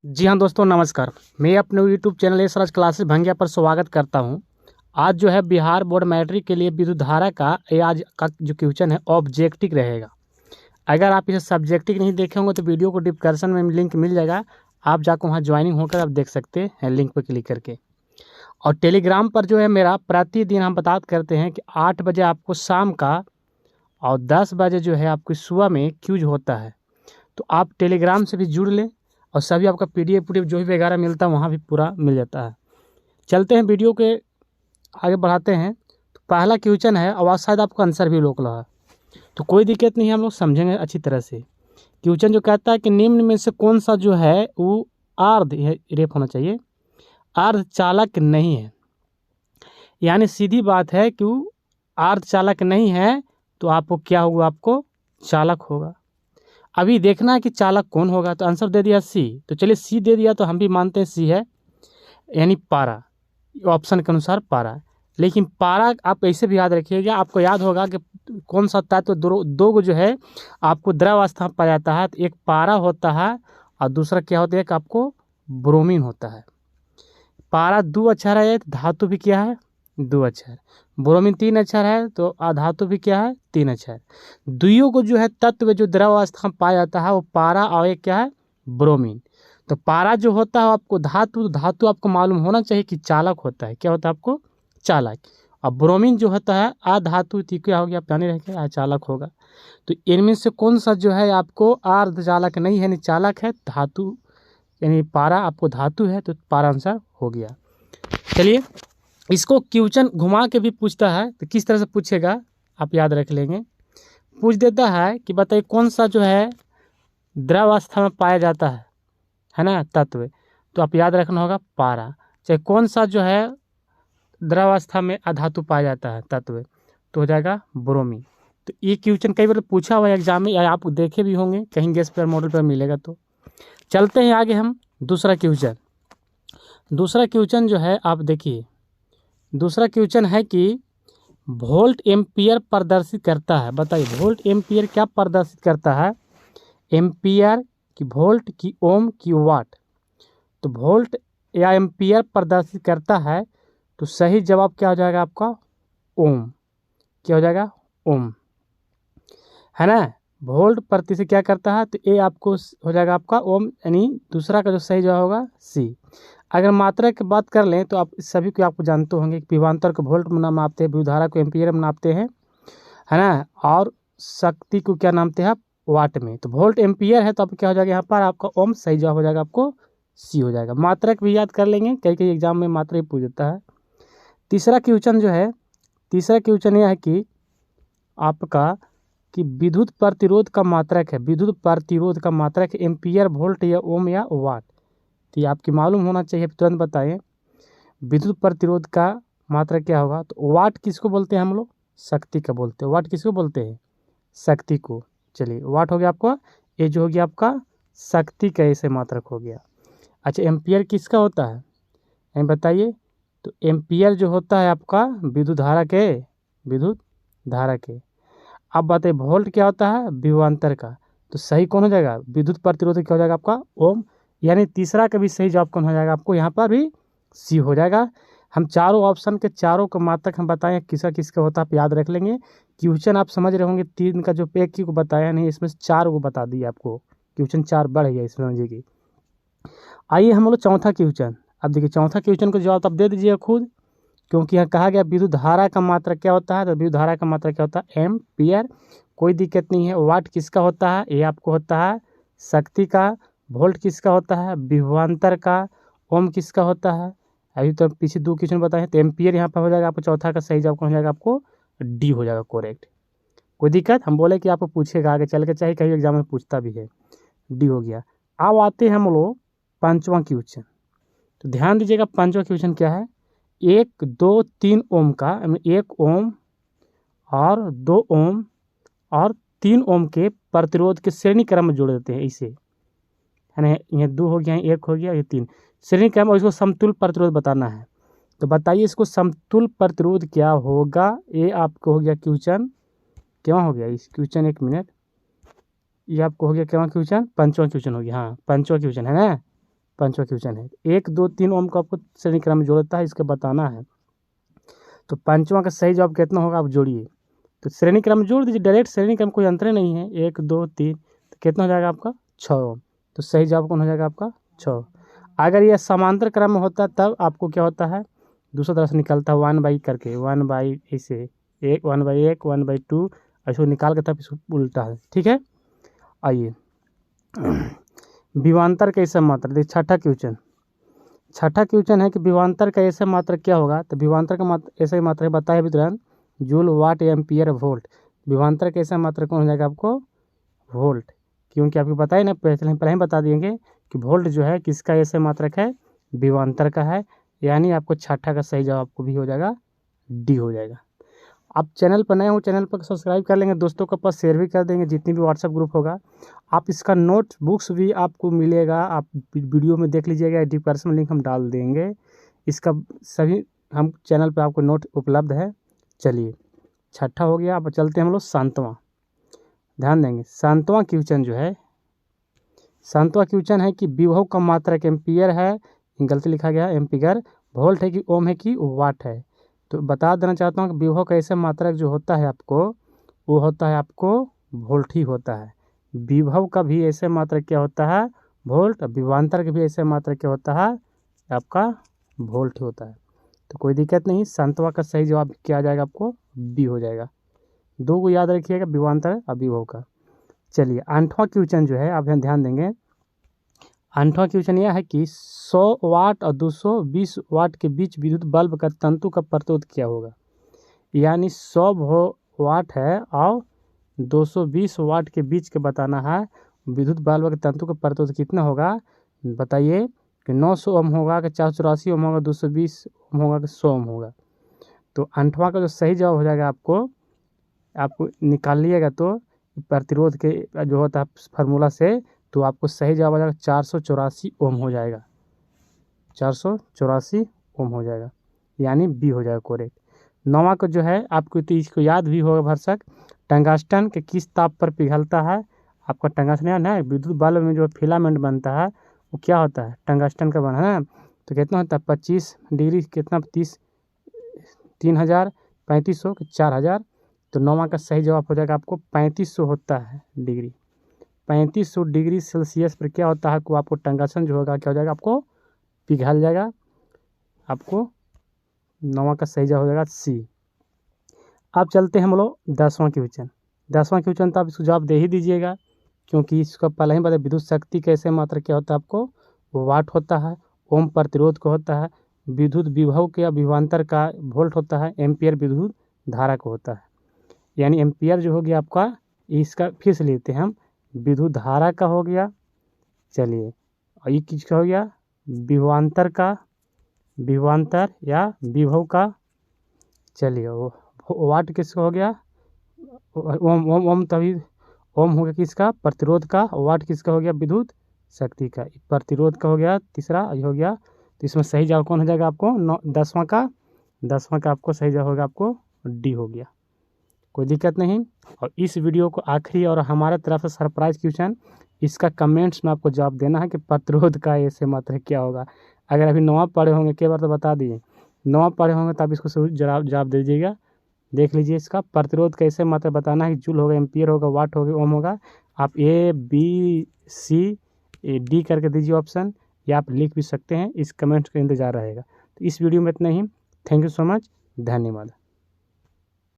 जी हाँ दोस्तों, नमस्कार। मैं अपने यूट्यूब चैनल एसराज क्लासेस भंगिया पर स्वागत करता हूँ। आज जो है बिहार बोर्ड मैट्रिक के लिए विद्युत धारा का ये आज का जो क्वेश्चन है ऑब्जेक्टिव रहेगा। अगर आप इसे सब्जेक्टिव नहीं देखे होंगे तो वीडियो को डिस्क्रिप्शन में लिंक मिल जाएगा, आप जाकर वहाँ ज्वाइनिंग होकर आप देख सकते हैं लिंक पर क्लिक करके। और टेलीग्राम पर जो है मेरा प्रतिदिन हम बात करते हैं कि 8 बजे आपको शाम का और 10 बजे जो है आपकी सुबह में क्यूज होता है। तो आप टेलीग्राम से भी जुड़ लें और सभी आपका पीडीएफ जो भी वगैरह मिलता है वहाँ भी पूरा मिल जाता है। चलते हैं वीडियो के आगे बढ़ाते हैं। तो पहला क्वेश्चन है, आवाज़ शायद आपको आंसर भी रोक रहा है, तो कोई दिक्कत नहीं है, हम लोग समझेंगे अच्छी तरह से। क्वेश्चन जो कहता है कि निम्न में से कौन सा जो है वो अर्ध रेप होना चाहिए, अर्ध चालक नहीं है। यानी सीधी बात है कि वो अर्ध चालक नहीं है तो आपको क्या होगा, आपको चालक होगा। अभी देखना है कि चालक कौन होगा, तो आंसर दे दिया सी। तो चलिए सी दे दिया तो हम भी मानते हैं सी है, यानी पारा। ऑप्शन के अनुसार पारा। लेकिन पारा आप ऐसे भी याद रखिएगा, आपको याद होगा कि कौन सा तत्व दो गो जो है आपको द्रवावस्था में पाया जाता है। तो एक पारा होता है और दूसरा क्या होता है कि आपको ब्रोमीन होता है। पारा 2 अक्षर है, धातु भी क्या है 2 अक्षर। ब्रोमीन 3 अक्षर है, तो धातु भी क्या है 3 अक्षर। दुइयों को जो है तत्व जो द्रव अवस्था में पाया जाता है वो पारा और एक क्या है ब्रोमीन। तो पारा जो होता है आपको धातु आपको मालूम होना चाहिए कि चालक होता है। क्या होता है आपको चालक। और ब्रोमीन जो होता है अधातु, क्या हो गया पानी रह गया चालक होगा। तो इनमें से कौन सा जो है आपको अर्ध चालक नहीं है, यानी चालक है धातु, यानी पारा आपको धातु है, तो पारा आंसर हो गया। चलिए इसको क्वेश्चन घुमा के भी पूछता है, तो किस तरह से पूछेगा आप याद रख लेंगे। पूछ देता है कि बताइए कौन सा जो है द्रवावस्था में पाया जाता है ना तत्व, तो आप याद रखना होगा पारा। चाहे कौन सा जो है द्रवावस्था में अधातु पाया जाता है तत्व, तो हो जाएगा ब्रोमीन। तो ये क्वेश्चन कई बार पूछा हुआ है एग्जाम में, या आप देखे भी होंगे कहीं गेस्ट पेपर मॉडल पर मिलेगा। तो चलते हैं आगे हम दूसरा क्वेश्चन जो है आप देखिए। दूसरा क्वेश्चन है कि वोल्ट एम्पियर प्रदर्शित करता है। बताइए वोल्ट एम्पियर क्या प्रदर्शित करता है, एम्पियर की वोल्ट की ओम की वाट। तो वोल्ट या एम्पियर प्रदर्शित करता है, तो सही जवाब क्या हो जाएगा आपका ओम। क्या हो जाएगा ओम, है ना। वोल्ट प्रति से क्या करता है, तो ये आपको हो जाएगा आपका ओम, यानी दूसरा का जो सही जवाब होगा सी। अगर मात्रा की बात कर लें तो आप सभी को आपको जानते होंगे कि विभवांतर को वोल्ट में नापते हैं, विद्युत धारा को एम्पियर में नापते हैं, है ना। और शक्ति को क्या नापते हैं आप वाट में। तो वोल्ट एम्पियर है तो अब क्या हो जाएगा यहाँ पर आपका ओम, सही जवाब हो जाएगा आपको सी हो जाएगा। मात्रक भी याद कर लेंगे, कई कई एग्जाम में मात्रा ही पूछ देता है। तीसरा क्वेश्चन यह है कि आपका कि विद्युत प्रतिरोध का मात्रक है, विद्युत प्रतिरोध का मात्रक एम्पियर वोल्ट या ओम या वाट। तो ये आपकी मालूम होना चाहिए, तुरंत बताएं विद्युत प्रतिरोध का मात्रक क्या होगा। तो वाट किसको बोलते हैं हम लोग, शक्ति का बोलते हैं। वाट किसको बोलते हैं, शक्ति को। चलिए वाट हो गया आपका, ये जो हो गया आपका शक्ति का ऐसे मात्रक हो गया। अच्छा एम्पियर किसका होता है बताइए। तो एम्पियर जो होता है आपका विद्युत धारा के। अब बताइए वोल्ट क्या होता है विभवांतर का। तो सही कौन हो जाएगा, विद्युत प्रतिरोध क्या हो जाएगा आपका ओम। यानी तीसरा का भी सही जवाब कौन हो जाएगा आपको, यहाँ पर भी सी हो जाएगा। हम चारों ऑप्शन के चारों का मात्रक हम बताएं किसका किसका होता है, आप याद रख लेंगे। क्वेश्चन आप समझ रहे होंगे 3 का जो एक ही को बताया नहीं, इसमें 4 को बता दिया आपको। क्वेश्चन 4 बढ़ गया इसमें समझिए। आइए हम लोग चौथा क्वेश्चन। अब देखिए चौथा क्वेश्चन का जवाब आप दे दीजिएगा खुद, क्योंकि यहाँ कहा गया विद्युत धारा का मात्रा क्या होता है। तो विद्युत धारा का मात्रा क्या होता है एम्पियर, कोई दिक्कत नहीं है। वाट किसका होता है, ये आपको होता है शक्ति का। वोल्ट किसका होता है विभवांतर का। ओम किसका होता है, अभी तो पीछे 2 क्वेश्चन बताए हैं। तो एम्पियर यहाँ पर हो जाएगा आपको, चौथा का सही जवाब कौन हो जाएगा आपको डी हो जाएगा करेक्ट। कोई दिक्कत, हम बोले कि आपको पूछेगा आगे चल के, चाहे कहीं एग्जाम में पूछता भी है। डी हो गया। अब आते हैं हम लोग 5वां क्वेश्चन। तो ध्यान दीजिएगा 5वां क्वेश्चन क्या है, 1 2 3 ओम का 1 ओम और 2 ओम और 3 ओम के प्रतिरोध के श्रेणी क्रम में जोड़ देते हैं इसे, है ना। ये 2 हो गया, 1 हो गया, ये 3 श्रेणी क्रम, और इसको समतुल्य प्रतिरोध बताना है। तो बताइए इसको समतुल्य प्रतिरोध क्या होगा। ये आपको हो गया क्वेश्चन, क्या हो गया इस क्वेश्चन, 1 मिनट, ये आपको हो गया क्या क्वेश्चन 5वां क्वेश्चन हो गया। हाँ 5वां क्वेश्चन है ना, पांचवा क्वेश्चन है। 1, 2, 3 ओम को आपको श्रेणी क्रम में जोड़ता है, इसके बताना है। तो पांचवा का सही जवाब कितना होगा, आप जोड़िए। तो श्रेणी क्रम में जोड़ दीजिए, डायरेक्ट श्रेणी क्रम कोई अंतर नहीं है। 1, 2, 3 तो कितना हो जाएगा आपका 6 ओम। तो सही जवाब कौन हो जाएगा आपका 6। अगर यह समांतर क्रम में होता तब आपको क्या होता है, दूसरा तरफ से निकलता है 1/, करके 1/, ऐसे 1/1, 1/2 ऐसे निकाल के तब इसको उल्टा है। ठीक है, आइए विभवांतर का ऐसा मात्रा देखिए। छठा क्वेश्चन है कि विभवांतर का ऐसा मात्रा क्या होगा। तो विभवांतर का मात्रा ऐसा ही मात्रा बताया भी तुरंत, जूल, वाट, एम्पियर, वोल्ट। विभवांतर का ऐसा मात्रा कौन हो जाएगा आपको वोल्ट, क्योंकि आपको बताया ना पहले ही बता देंगे कि वोल्ट जो है किसका ऐसे मात्रक है, विभवांतर का है। यानी आपको छठा का सही जवाब आपको भी हो जाएगा डी हो जाएगा। आप चैनल पर नए हो, चैनल पर सब्सक्राइब कर लेंगे, दोस्तों के पास शेयर भी कर देंगे, जितनी भी व्हाट्सएप ग्रुप होगा। आप इसका नोट बुक्स भी आपको मिलेगा, आप वीडियो में देख लीजिएगा, डिस्क्रिप्शन में लिंक हम डाल देंगे। इसका सभी हम चैनल पर आपको नोट उपलब्ध है। चलिए छठा हो गया, अब चलते हैं हम लोग सातवां। ध्यान देंगे, सातवां क्वेश्चन जो है, सातवां क्वेश्चन है कि विभव का मात्रक एम्पियर है, गलती लिखा गया एम्पियर, वोल्ट है कि ओम है कि वाट है। तो बता देना चाहता हूँ कि विभव का ऐसे मात्रक जो होता है आपको, वो होता है आपको वोल्ट ही होता है। विभव का भी ऐसे मात्रक क्या होता है वोल्ट, विभवांतर का भी ऐसे मात्रक क्या होता है आपका वोल्ट होता है। तो कोई दिक्कत नहीं, सातवां का सही जवाब क्या आ जाएगा आपको बी हो जाएगा। 2 को याद रखिएगा, विभवांतर और विभव का। चलिए आठवां क्वेश्चन जो है आप यहाँ ध्यान देंगे। आठवां क्वेश्चन यह है कि 100 वाट और 220 वाट के बीच विद्युत बल्ब का तंतु का प्रतिरोध क्या होगा। यानी 100 वाट है और 220 वाट के बीच के बताना है, विद्युत बल्ब के तंतु का प्रतिरोध कितना होगा बताइए। कि 900 ओम होगा, कि 484 ओम होगा, 220 ओम होगा, कि 100 ओम होगा। तो आठवां का जो सही जवाब हो जाएगा आपको निकाल लिएगा तो प्रतिरोध के जो होता है फार्मूला से, तो आपको सही जवाब आ जाएगा 484 ओम हो जाएगा, 484 ओम हो जाएगा, यानी बी हो जाएगा करेक्ट। 9वां को जो है आपको तो इसको याद भी होगा भरसक, टंगस्टन के किस ताप पर पिघलता है। आपका टंगस्टन है विद्युत बल्ब में जो फिलामेंट बनता है वो क्या होता है टंगस्टन का बना है। तो कितना होता है 25 डिग्री, कितना 3000, 3500 कि 4000। तो 9वां का सही जवाब हो जाएगा आपको 3500 होता है डिग्री, 3500 डिग्री सेल्सियस पर क्या होता है आपको टंगस्टन जो होगा क्या हो जाएगा आपको पिघल जाएगा। आपको 9वां का सही जवाब हो जाएगा सी। अब चलते हैं हम लोग 10वां क्वेश्चन। 10वां क्वेश्चन तो आप इसको जवाब दे ही दीजिएगा, क्योंकि इसका पहले ही पता है विद्युत शक्ति कैसे मात्रा क्या होता है आपको वाट होता है, ओम प्रतिरोध का होता है, विद्युत विभव के या विभवांतर का वोल्ट होता है, एम्पियर विद्युत धारा का होता है। यानी एम्पियर जो हो गया आपका, इसका फिर से लेते हैं हम, विद्युत धारा का हो गया। चलिए और ये किसका हो गया विभवांतर का, विभवांतर या विभव का। चलिए वो वाट किसका हो गया ओम, ओम तभी ओम हो गया किसका प्रतिरोध का, वाट किसका हो गया विद्युत शक्ति का, प्रतिरोध का हो गया तीसरा ये हो गया। तो इसमें सही जवाब कौन हो जाएगा आपको 10वां का आपको सही जवाब होगा आपको डी हो गया। कोई दिक्कत नहीं। और इस वीडियो को आखिरी और हमारे तरफ से सरप्राइज क्वेश्चन, इसका कमेंट्स में आपको जवाब देना है कि प्रतिरोध का ऐसे मात्रा क्या होगा। अगर अभी 9वां पढ़े होंगे कई बार तो बता दिए, 9वां पढ़े होंगे तो आप इसको जवाब दे दीजिएगा। देख लीजिए इसका प्रतिरोध कैसे मात्रा बताना है, जूल होगा, एम्पियर होगा, वाट होगा, ओम होगा। आप ए बी सी डी करके दीजिए ऑप्शन, या आप लिख भी सकते हैं। इस कमेंट्स का इंतजार रहेगा। तो इस वीडियो में इतना ही। थैंक यू सो मच, धन्यवाद।